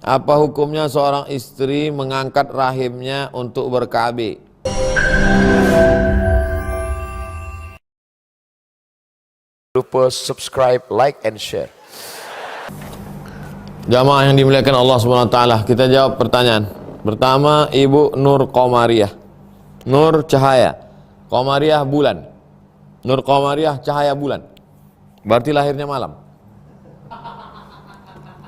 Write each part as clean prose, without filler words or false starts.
Apa hukumnya seorang istri mengangkat rahimnya untuk ber-KB? Lupa subscribe, like, and share. Jamaah yang dimuliakan Allah SWT, kita jawab pertanyaan. Pertama, Ibu Nur Komariah. Nur cahaya, Komariah bulan. Nur Komariah cahaya bulan. Berarti lahirnya malam.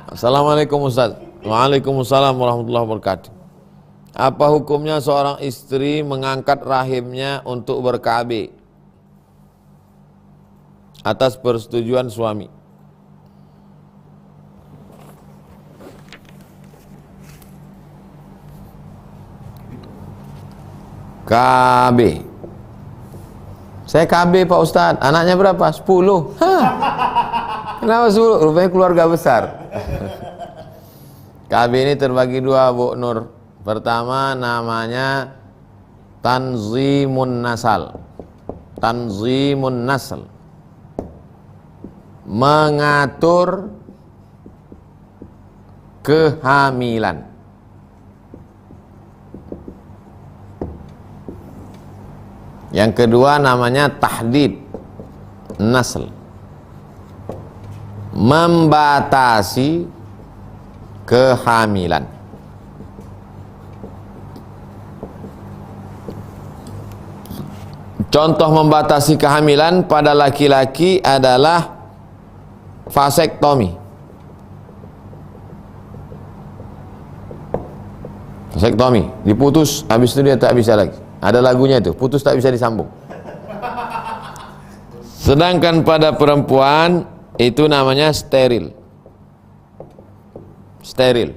Assalamualaikum Ustaz. Waalaikumsalam warahmatullahi wabarakatuh. Apa hukumnya seorang istri mengangkat rahimnya untuk ber-KB atas persetujuan suami? KB. Saya KB Pak Ustadz. Anaknya berapa? 10. Hah. Kenapa 10? Rupanya keluarga besar. KB ini terbagi dua, Bu Nur. Pertama namanya Tanzimun Nasal. Tanzimun Nasal, mengatur kehamilan. Yang kedua namanya Tahdid Nasl, membatasi kehamilan. Contoh membatasi kehamilan pada laki-laki adalah vasektomi. Vasektomi, diputus, habis itu dia tak bisa lagi. Ada lagunya itu, putus tak bisa disambung. Sedangkan pada perempuan itu namanya steril. Steril,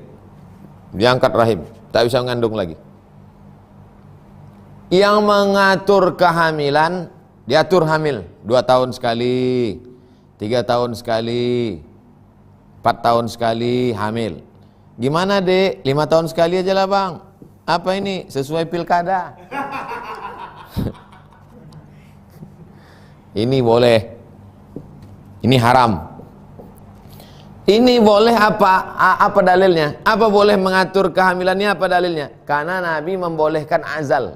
diangkat rahim, tak bisa mengandung lagi. Yang mengatur kehamilan, diatur hamil 2 tahun sekali, 3 tahun sekali, 4 tahun sekali hamil. Gimana dek, 5 tahun sekali aja lah bang. Apa ini, sesuai pilkada? Ini boleh, ini haram. Ini boleh apa dalilnya? Apa boleh mengatur kehamilannya, apa dalilnya? Karena Nabi membolehkan azal.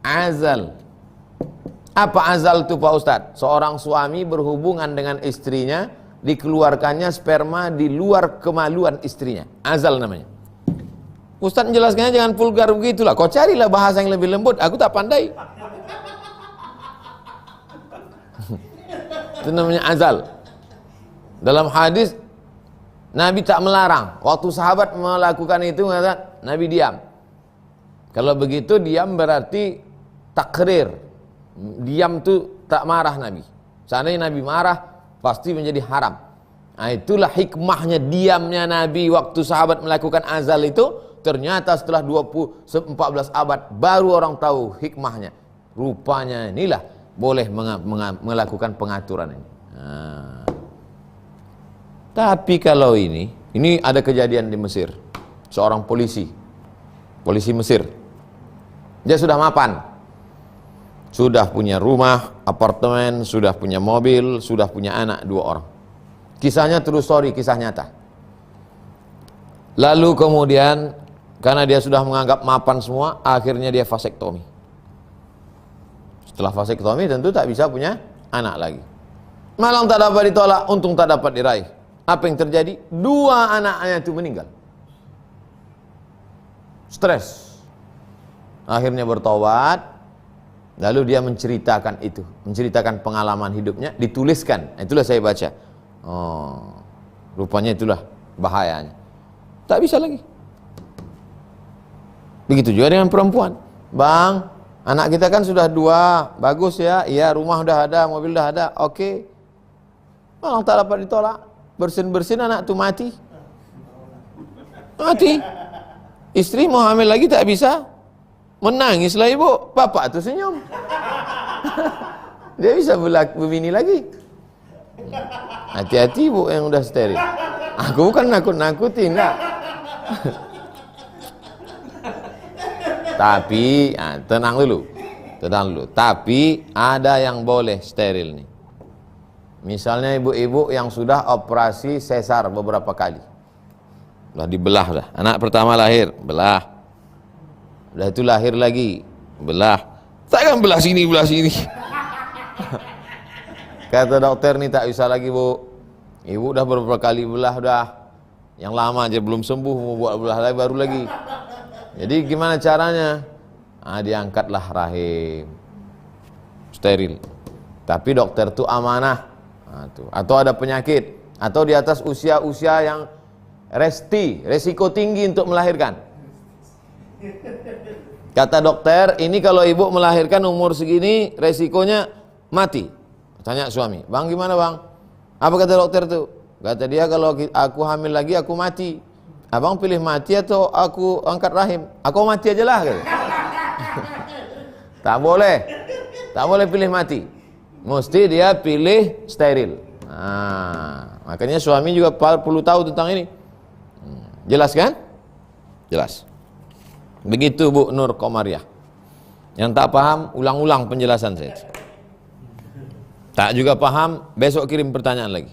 Azal. Apa azal itu Pak Ustadz? Seorang suami berhubungan dengan istrinya, dikeluarkannya sperma di luar kemaluan istrinya. Azal namanya. Ustadz menjelaskannya jangan vulgar begitulah. Kau carilah bahasa yang lebih lembut. Aku tak pandai. Itu namanya azal. Dalam hadis Nabi tak melarang. Waktu sahabat melakukan itu, Nabi diam. Kalau begitu diam berarti takrir. Diam tu tak marah Nabi. Seandainya Nabi marah pasti menjadi haram. Nah, itulah hikmahnya diamnya Nabi waktu sahabat melakukan azal itu. Ternyata setelah 14 abad baru orang tahu hikmahnya. Rupanya inilah boleh melakukan pengaturan ini. Nah. Tapi kalau ini ada kejadian di Mesir. Seorang polisi Mesir. Dia sudah mapan. Sudah punya rumah, apartemen, sudah punya mobil, sudah punya anak 2 orang. Kisahnya true story, kisah nyata. Lalu kemudian karena dia sudah menganggap mapan semua, akhirnya dia vasektomi. Setelah vasektomi tentu tak bisa punya anak lagi. Malang tak dapat ditolak, untung tak dapat diraih. Apa yang terjadi? 2 anaknya itu meninggal. Stres. Akhirnya bertobat. Lalu dia menceritakan itu, menceritakan pengalaman hidupnya, dituliskan. Itulah saya baca. Oh, rupanya itulah bahayanya. Tak bisa lagi. Begitu juga dengan perempuan. Bang, anak kita kan sudah 2, bagus ya. Iya, rumah udah ada, mobil udah ada. Oke. Malang tak dapat ditolak. Bersin-bersin anak tu mati. Mati. Istri mau hamil lagi tak bisa. Menangislah ibu. Bapak tu senyum. Dia bisa berbini lagi. Hati-hati ibu yang udah steril. Aku bukan nakut-nakutin, tak. Tapi, tenang dulu. Tapi ada yang boleh steril nih. Misalnya ibu-ibu yang sudah operasi sesar beberapa kali. Udah dibelah dah. Anak pertama lahir, belah. Udah itu lahir lagi, belah. Takkan belah sini, belah sini. Kata dokter nih tak bisa lagi bu. Ibu udah beberapa kali belah udah. Yang lama aja belum sembuh, mau buat belah lagi baru lagi. Jadi gimana caranya? Diangkatlah rahim. Steril. Tapi dokter tuh amanah. Atau ada penyakit. Atau di atas usia-usia yang resiko tinggi untuk melahirkan. Kata dokter, ini kalau ibu melahirkan umur segini, resikonya mati. Tanya suami, bang gimana bang? Apa kata dokter tuh? Kata dia kalau aku hamil lagi aku mati. Abang pilih mati atau aku angkat rahim? Aku mati aja lah. Tak boleh pilih mati. Mesti dia pilih steril. Makanya suami juga perlu tahu tentang ini. Jelas kan? Jelas. Begitu Bu Nur Komariah. Yang tak paham, ulang-ulang penjelasan saya. Tak juga paham, besok kirim pertanyaan lagi.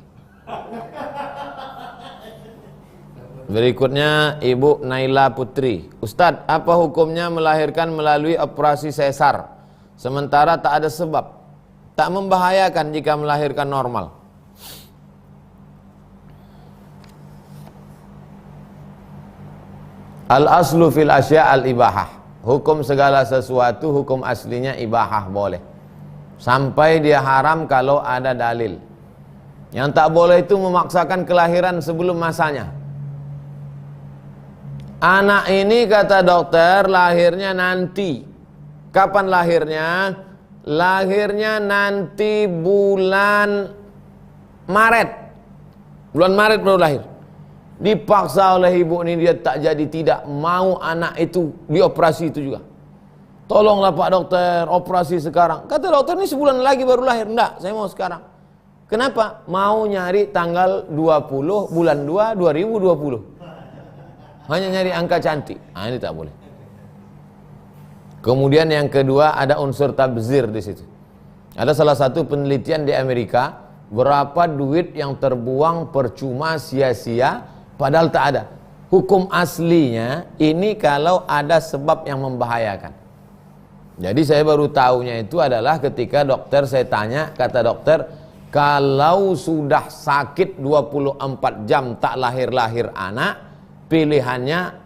Berikutnya Ibu Naila Putri. Ustadz, apa hukumnya melahirkan melalui operasi sesar sementara tak ada sebab? Tak membahayakan jika melahirkan normal? Al-aslu fil asya al-ibahah. Hukum segala sesuatu, hukum aslinya ibahah, boleh. Sampai dia haram kalau ada dalil. Yang tak boleh itu memaksakan kelahiran sebelum masanya. Anak ini kata dokter lahirnya nanti. Kapan lahirnya? Lahirnya nanti bulan Maret. Bulan Maret baru lahir. Dipaksa oleh ibu ini, dia tak jadi tidak mau anak itu dioperasi itu juga. Tolonglah Pak Dokter, operasi sekarang. Kata dokter, ini sebulan lagi baru lahir. Enggak, saya mau sekarang. Kenapa? Mau nyari tanggal 20 bulan 2 2020. Hanya nyari angka cantik. Ini tak boleh. Kemudian yang kedua ada unsur tabzir di situ. Ada salah satu penelitian di Amerika, berapa duit yang terbuang percuma sia-sia padahal tak ada. Hukum aslinya ini kalau ada sebab yang membahayakan. Jadi saya baru tahunya itu adalah ketika dokter saya tanya, kata dokter, kalau sudah sakit 24 jam tak lahir-lahir anak, pilihannya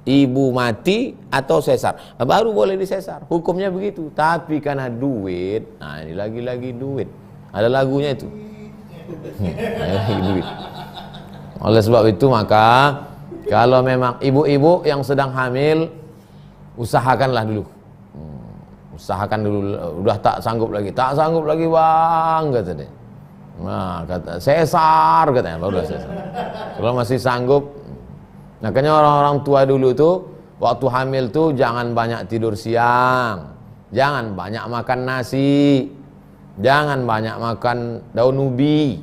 ibu mati atau sesar. Baru boleh disesar. Hukumnya begitu. Tapi karena duit, ini lagi-lagi duit. Ada lagunya itu. Duit. Oleh sebab itu maka kalau memang ibu-ibu yang sedang hamil, usahakanlah dulu. Usahakan dulu. Udah tak sanggup lagi bang, kata dia. Kata sesar katanya, baru sesar. Kalau masih sanggup, makanya orang-orang tua dulu tuh waktu hamil tuh jangan banyak tidur siang, jangan banyak makan nasi, jangan banyak makan daun ubi,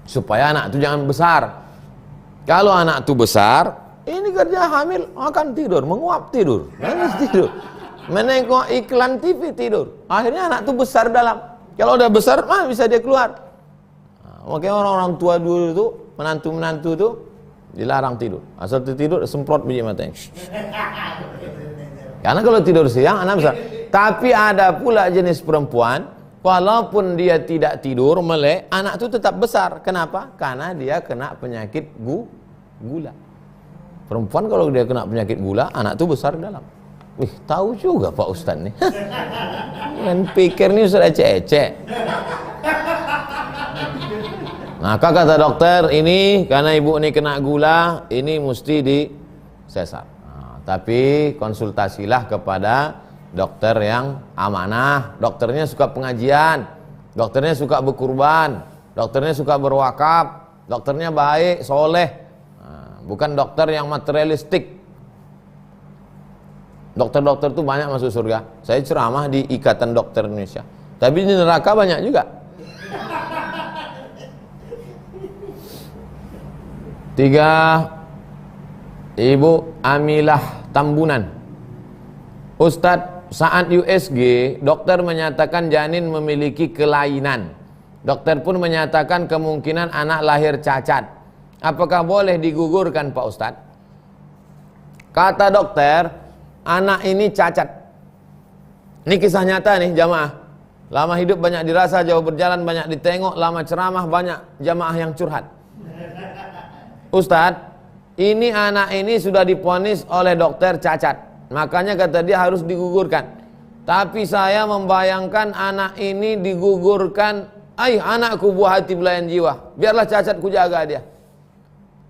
supaya anak tuh jangan besar. Kalau anak tuh besar, ini kerja hamil akan tidur, menguap tidur, nangis tidur, menengok iklan TV tidur. Akhirnya anak tuh besar dalam. Kalau udah besar, bisa dia keluar. Makanya orang-orang tua dulu tuh, menantu-menantu tuh dilarang tidur. Asal tidur semprot biji matanya. Karena kalau tidur siang anak besar. Tapi ada pula jenis perempuan, walaupun dia tidak tidur melek, anak itu tetap besar. Kenapa? Karena dia kena penyakit gula. Perempuan kalau dia kena penyakit gula, anak itu besar dalam. Wih, tahu juga Pak Ustaz nih. Kan pikir nih Ustaz ecek-ecek. Maka kata dokter, ini karena ibu ini kena gula, ini mesti disesar. Tapi konsultasilah kepada dokter yang amanah. Dokternya suka pengajian, dokternya suka berkurban, dokternya suka berwakaf, dokternya baik, soleh. Bukan dokter yang materialistik. Dokter-dokter itu banyak masuk surga. Saya ceramah di Ikatan Dokter Indonesia, tapi di neraka banyak juga. 3, Ibu Amilah Tambunan. Ustadz, saat USG, dokter menyatakan janin memiliki kelainan. Dokter pun menyatakan kemungkinan anak lahir cacat. Apakah boleh digugurkan Pak Ustadz? Kata dokter, anak ini cacat. Ini kisah nyata nih jamaah. Lama hidup banyak dirasa, jauh berjalan banyak ditengok, lama ceramah banyak jamaah yang curhat. Ustadz, ini anak ini sudah divonis oleh dokter cacat. Makanya kata dia harus digugurkan. Tapi saya membayangkan anak ini digugurkan, anakku buah hati belayan jiwa, biarlah cacat ku jaga dia.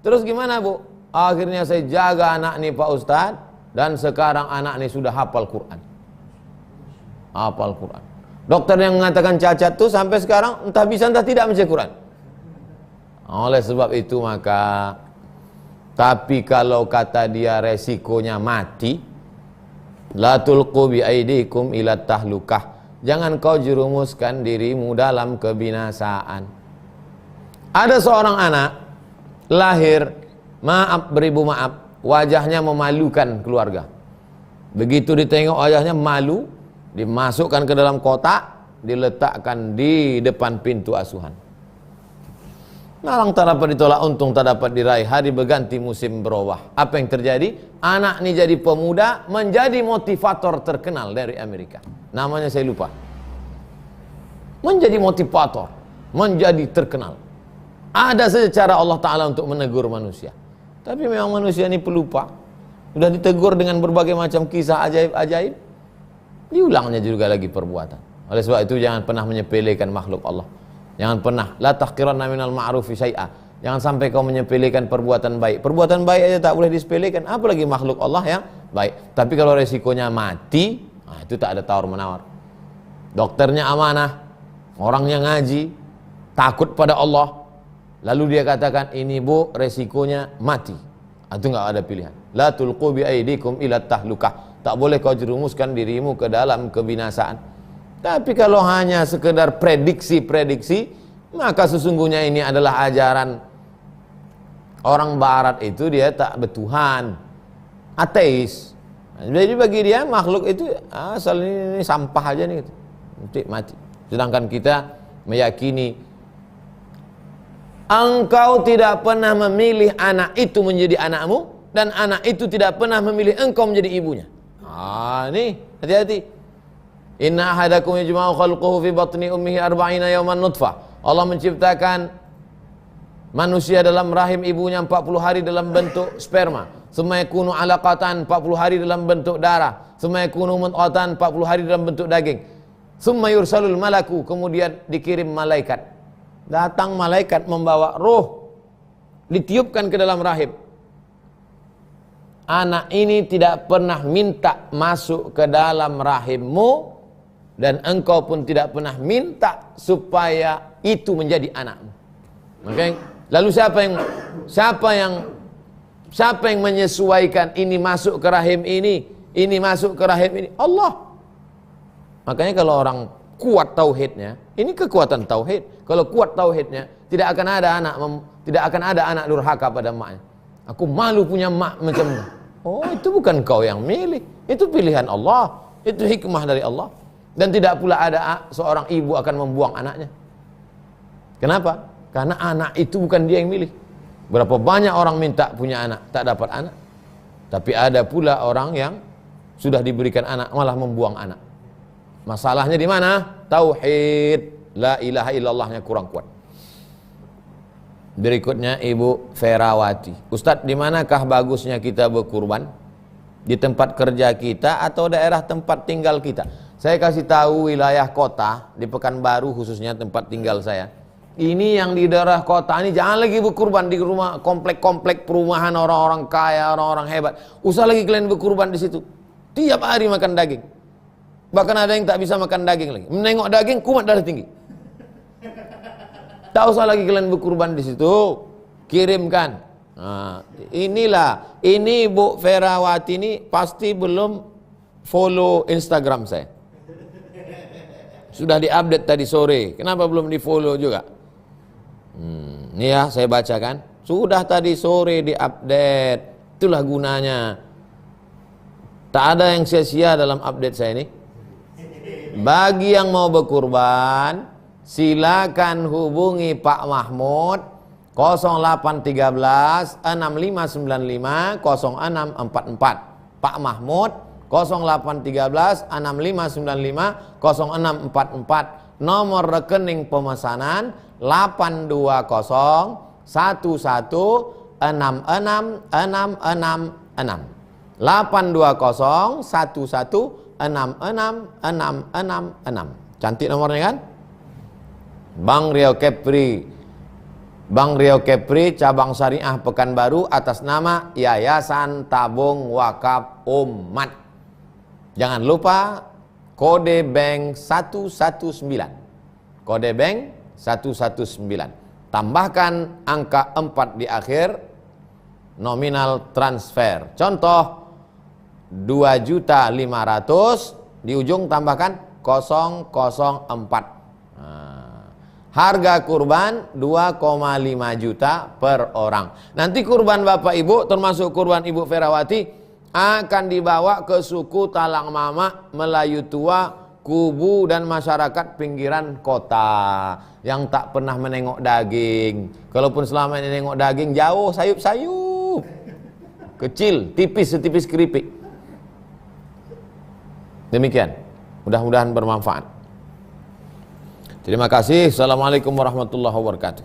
Terus gimana Bu? Akhirnya saya jaga anak ini Pak Ustadz, dan sekarang anak ini sudah hafal Quran. Hafal Quran. Dokter yang mengatakan cacat tuh sampai sekarang entah bisa entah tidak membaca Quran. Oleh sebab itu maka, tapi kalau kata dia resikonya mati, la tulqu bi aidikum ila tahlukah, jangan kau jerumuskan dirimu dalam kebinasaan. Ada seorang anak lahir, maaf beribu maaf, wajahnya memalukan keluarga. Begitu ditengok wajahnya malu, dimasukkan ke dalam kotak, diletakkan di depan pintu asuhan. Malang tak dapat ditolak, untung tak dapat diraih, hari berganti musim berubah. Apa yang terjadi? Anak ini jadi pemuda, menjadi motivator terkenal dari Amerika. Namanya saya lupa. Menjadi motivator, menjadi terkenal. Ada saja cara Allah Ta'ala untuk menegur manusia. Tapi memang manusia ini pelupa. Sudah ditegur dengan berbagai macam kisah ajaib-ajaib, diulangnya juga lagi perbuatan. Oleh sebab itu jangan pernah menyepelekan makhluk Allah. Jangan pernah, la tahqiranna minal ma'rufi syai'a. Jangan sampai kau menyepelekan perbuatan baik. Perbuatan baik aja tak boleh disepelekan, apalagi makhluk Allah yang baik. Tapi kalau resikonya mati, itu tak ada tawar-menawar. Dokternya amanah, orangnya ngaji, takut pada Allah, lalu dia katakan, ini Bu resikonya mati. Itu enggak ada pilihan. La tulqu bi aidikum ila tahlukah. Tak boleh kau jerumuskan dirimu ke dalam kebinasaan. Tapi kalau hanya sekedar prediksi-prediksi, maka sesungguhnya ini adalah ajaran orang barat, itu dia tak bertuhan, ateis. Jadi bagi dia makhluk itu asal ini sampah aja nih gitu. Nanti mati. Sedangkan kita meyakini engkau tidak pernah memilih anak itu menjadi anakmu, dan anak itu tidak pernah memilih engkau menjadi ibunya. Nih hati-hati. Inna ahadakum yajma'u khalquhu fi batni ummihi arba'ina yawman nutfah. Allah menciptakan manusia dalam rahim ibunya 40 hari dalam bentuk sperma. Summa yakunu 'alaqatan, 40 hari dalam bentuk darah. Summa yakunu mudghatan, 40 hari dalam bentuk daging. Summa yursalul malaku, kemudian dikirim malaikat. Datang malaikat membawa roh, ditiupkan ke dalam rahim. Anak ini tidak pernah minta masuk ke dalam rahimmu, dan engkau pun tidak pernah minta supaya itu menjadi anakmu. Makanya, lalu siapa yang menyesuaikan ini masuk ke rahim ini masuk ke rahim ini? Allah. Makanya kalau orang kuat tauhidnya, ini kekuatan tauhid. Kalau kuat tauhidnya, tidak akan ada anak durhaka pada emaknya. Aku malu punya emak macam itu. Oh, itu bukan kau yang milih, itu pilihan Allah, itu hikmah dari Allah. Dan tidak pula ada seorang ibu akan membuang anaknya. Kenapa? Karena anak itu bukan dia yang milih. Berapa banyak orang minta punya anak, tak dapat anak. Tapi ada pula orang yang sudah diberikan anak, malah membuang anak. Masalahnya di mana? Tauhid, la ilaha illallahnya kurang kuat. Berikutnya Ibu Ferawati. Ustadz, di manakah bagusnya kita berkurban? Di tempat kerja kita atau daerah tempat tinggal kita? Saya kasih tahu wilayah kota, di Pekanbaru khususnya tempat tinggal saya. Ini yang di daerah kota ini jangan lagi berkurban di rumah komplek-komplek perumahan orang-orang kaya, orang-orang hebat. Usah lagi kalian berkurban di situ. Tiap hari makan daging. Bahkan ada yang tak bisa makan daging lagi. Menengok daging kumat darah tinggi. Tak usah lagi kalian berkurban di situ. Kirimkan. Nah, ini Bu Ferawati ini pasti belum follow Instagram saya. Sudah diupdate tadi sore. Kenapa belum di follow juga? Ini ya saya bacakan. Sudah tadi sore diupdate. Itulah gunanya. Tak ada yang sia-sia dalam update saya ini. Bagi yang mau berkurban, silakan hubungi Pak Mahmud 0813 6595 0644. Pak Mahmud 0813 6595 0644. Nomor rekening pemesanan 820 11 66 666. 820 11 66 666. Cantik nomornya kan? Bank Riau Kepri, Bank Riau Kepri cabang syariah Pekanbaru atas nama Yayasan Tabung Wakaf Umat. Jangan lupa kode bank 119. Kode bank 119. Tambahkan angka 4 di akhir, nominal transfer. Contoh 2.500.000, di ujung tambahkan 004. Harga kurban 2,5 juta per orang. Nanti kurban Bapak Ibu, termasuk kurban Ibu Ferawati, akan dibawa ke suku Talang Mama, Melayu Tua, Kubu, dan masyarakat pinggiran kota yang tak pernah menengok daging. Kalaupun selama ini nengok daging, jauh, sayup-sayup, kecil, tipis, setipis keripik. Demikian, mudah-mudahan bermanfaat. Terima kasih. Assalamualaikum warahmatullahi wabarakatuh.